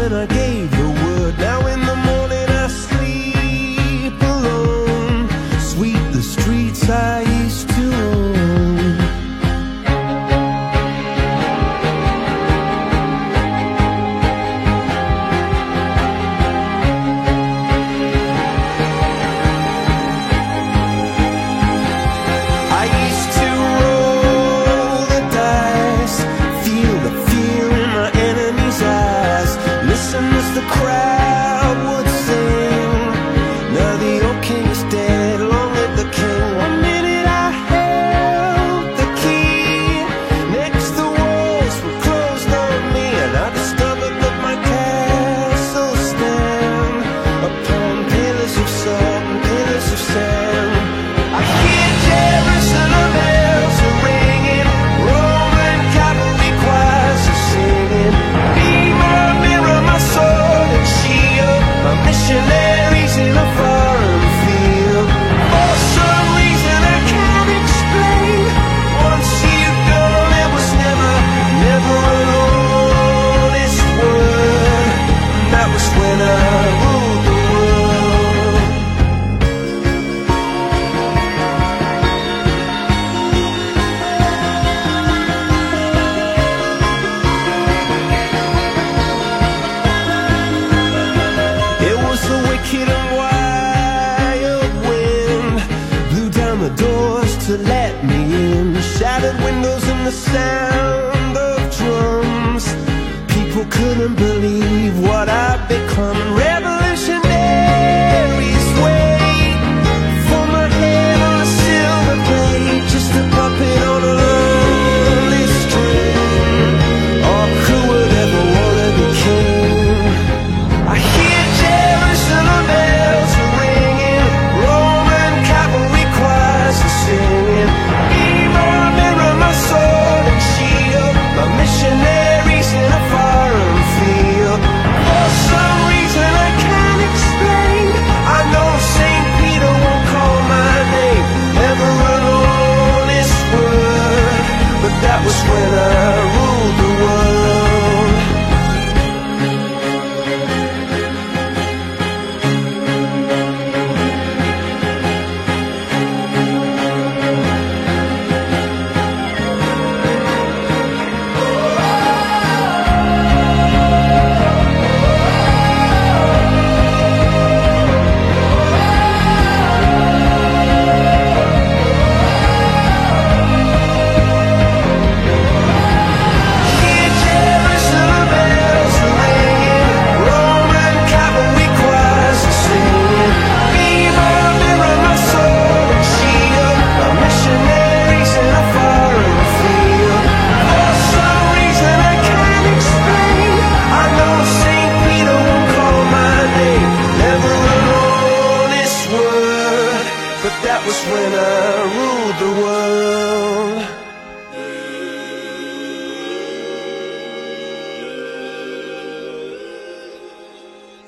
when I gave the word. Now in the morning I sleep alone. Sweep the streets I used to own. I used to roll the dice, feel the fear in my enemy's eyes, listen as the crowd would sing. Now the old king is dead, long live the king. One minute I held the key, next the walls were closed on me, and I discovered that my castle stand upon pillars of salt and pillars of sand. I hear Jerusalem bells are ringing, Roman cavalry choirs are singing. Be my mirror, my sword and shield, my missionaries in a foreign field. For some reason I can't explain, once you've gone there was never an honest word. And that was when I ruled the world. It was a wicked and wild wind, blew down the doors to let me in, shattered windows and the sound of drums. People couldn't believe what I'd become. Revolutionaries wait for my head on a silver plate, just a puppet on a lonely string. Oh, who would ever wanna be king? I hear Jerusalem bells are ringing, Roman cavalry choirs are singing. Be my mirror, my sword and shield, my missionaries in a foreign field. For some reason I can't explain, I know St. Peter won't call my name, never an honest word. But that was when I ruled the world. Hear Jerusalem bells are ringing, Roman cavalry choirs are singing. Be my mirror, my sword and shield, my missionaries in a foreign field. For some reason I can't explain, I know St. Peter won't call my name, never an honest word. But that was when I